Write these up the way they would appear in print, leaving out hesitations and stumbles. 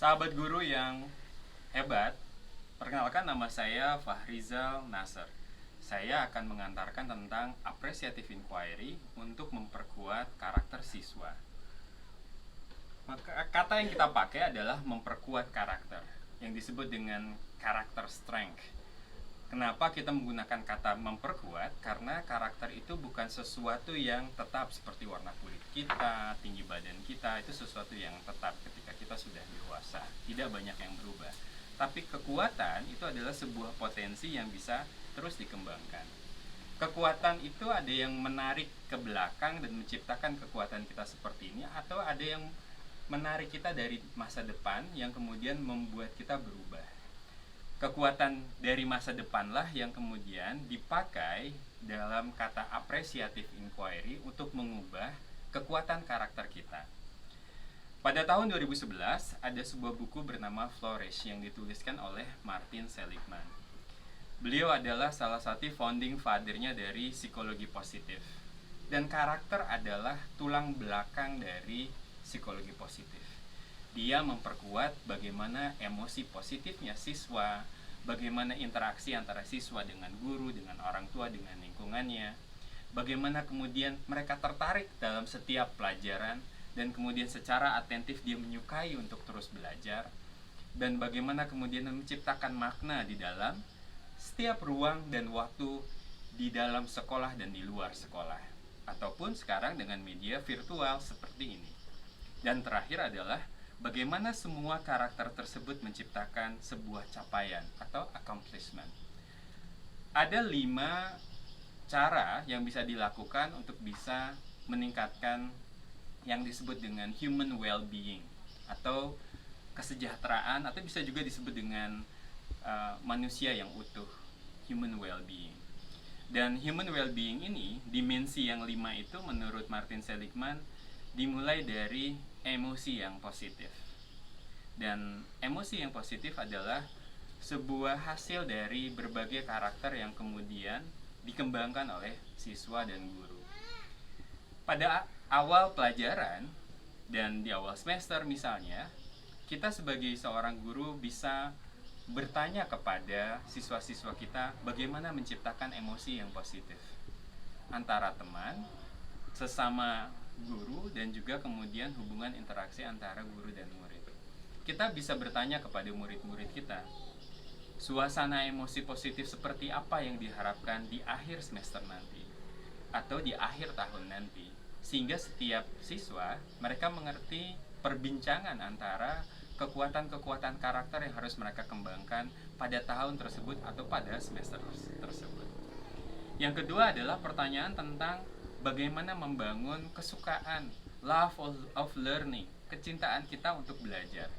Sahabat guru yang hebat, perkenalkan nama saya Fahrizal Nasr. Saya akan mengantarkan tentang appreciative inquiry untuk memperkuat karakter siswa. Maka kata yang kita pakai adalah memperkuat karakter, yang disebut dengan karakter strength. Kenapa kita menggunakan kata memperkuat? Karena karakter itu bukan sesuatu yang tetap seperti warna kulit kita, tinggi badan kita, itu sesuatu yang tetap ketika kita sudah dewasa. Tidak banyak yang berubah. Tapi kekuatan itu adalah sebuah potensi yang bisa terus dikembangkan. Kekuatan itu ada yang menarik ke belakang dan menciptakan kekuatan kita seperti ini, atau ada yang menarik kita dari masa depan yang kemudian membuat kita berubah. Kekuatan dari masa depanlah yang kemudian dipakai dalam kata appreciative inquiry untuk mengubah kekuatan karakter kita. Pada tahun 2011 ada sebuah buku bernama Flourish yang dituliskan oleh Martin Seligman. Beliau adalah salah satu founding father-nya dari psikologi positif. Dan karakter adalah tulang belakang dari psikologi positif. Dia memperkuat bagaimana emosi positifnya siswa, bagaimana interaksi antara siswa dengan guru, dengan orang tua, dengan lingkungannya, bagaimana kemudian mereka tertarik dalam setiap pelajaran, dan kemudian secara atentif dia menyukai untuk terus belajar, dan bagaimana kemudian menciptakan makna di dalam setiap ruang dan waktu di dalam sekolah dan di luar sekolah, ataupun sekarang dengan media virtual seperti ini. Dan terakhir adalah bagaimana semua karakter tersebut menciptakan sebuah capaian atau accomplishment. Ada 5 cara yang bisa dilakukan untuk bisa meningkatkan yang disebut dengan human well-being atau kesejahteraan, atau bisa juga disebut dengan manusia yang utuh, human well-being. Dan human well-being ini, dimensi yang 5 itu menurut Martin Seligman dimulai dari emosi yang positif. Dan emosi yang positif adalah sebuah hasil dari berbagai karakter yang kemudian dikembangkan oleh siswa dan guru. Pada awal pelajaran dan di awal semester misalnya, kita sebagai seorang guru bisa bertanya kepada siswa-siswa kita bagaimana menciptakan emosi yang positif antara teman, sesama guru, dan juga kemudian hubungan interaksi antara guru dan murid. Kita bisa bertanya kepada murid-murid kita, suasana emosi positif seperti apa yang diharapkan di akhir semester nanti atau di akhir tahun nanti, sehingga setiap siswa mereka mengerti perbincangan antara kekuatan-kekuatan karakter yang harus mereka kembangkan pada tahun tersebut atau pada semester tersebut. Yang kedua adalah pertanyaan tentang bagaimana membangun kesukaan, love of learning, kecintaan kita untuk belajar.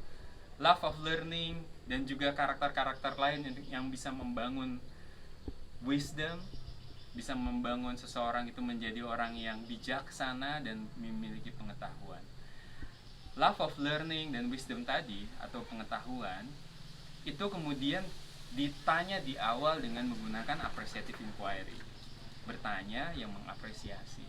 Love of learning dan juga karakter-karakter lain yang bisa membangun wisdom, bisa membangun seseorang itu menjadi orang yang bijaksana dan memiliki pengetahuan. Love of learning dan wisdom tadi atau pengetahuan itu kemudian ditanya di awal dengan menggunakan appreciative inquiry. Bertanya yang mengapresiasi.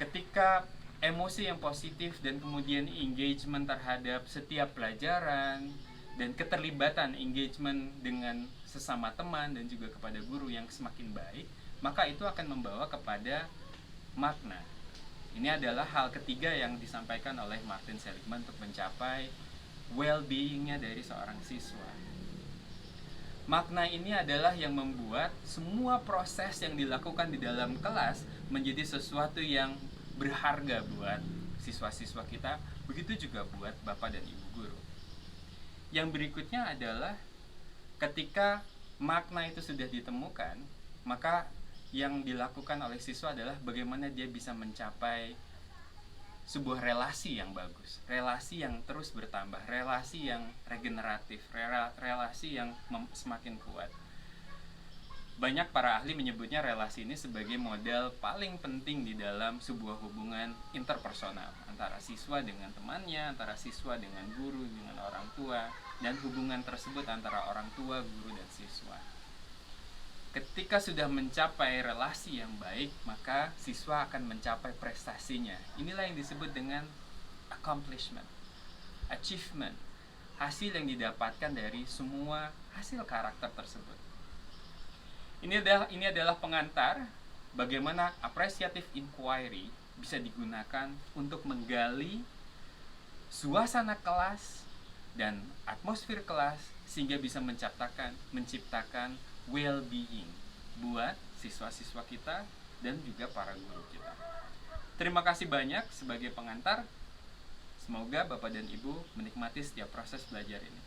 Ketika emosi yang positif dan kemudian engagement terhadap setiap pelajaran dan keterlibatan engagement dengan sesama teman dan juga kepada guru yang semakin baik, maka itu akan membawa kepada makna. Ini adalah hal ketiga yang disampaikan oleh Martin Seligman untuk mencapai well-being-nya dari seorang siswa. Makna ini adalah yang membuat semua proses yang dilakukan di dalam kelas menjadi sesuatu yang berharga buat siswa-siswa kita, begitu juga buat Bapak dan Ibu guru. Yang berikutnya adalah ketika makna itu sudah ditemukan, maka yang dilakukan oleh siswa adalah bagaimana dia bisa mencapai sebuah relasi yang bagus, relasi yang terus bertambah, relasi yang regeneratif, relasi yang semakin kuat. Banyak para ahli menyebutnya relasi ini sebagai model paling penting di dalam sebuah hubungan interpersonal antara siswa dengan temannya, antara siswa dengan guru, dengan orang tua, dan hubungan tersebut antara orang tua, guru, dan siswa. Ketika sudah mencapai relasi yang baik, maka siswa akan mencapai prestasinya. Inilah yang disebut dengan accomplishment, achievement. hasil yang didapatkan dari semua hasil karakter tersebut. Ini adalah pengantar bagaimana appreciative inquiry bisa digunakan untuk menggali suasana kelas dan atmosfer kelas sehingga bisa menciptakan well-being buat siswa-siswa kita dan juga para guru kita. Terima kasih banyak sebagai pengantar. Semoga Bapak dan Ibu menikmati setiap proses belajar ini.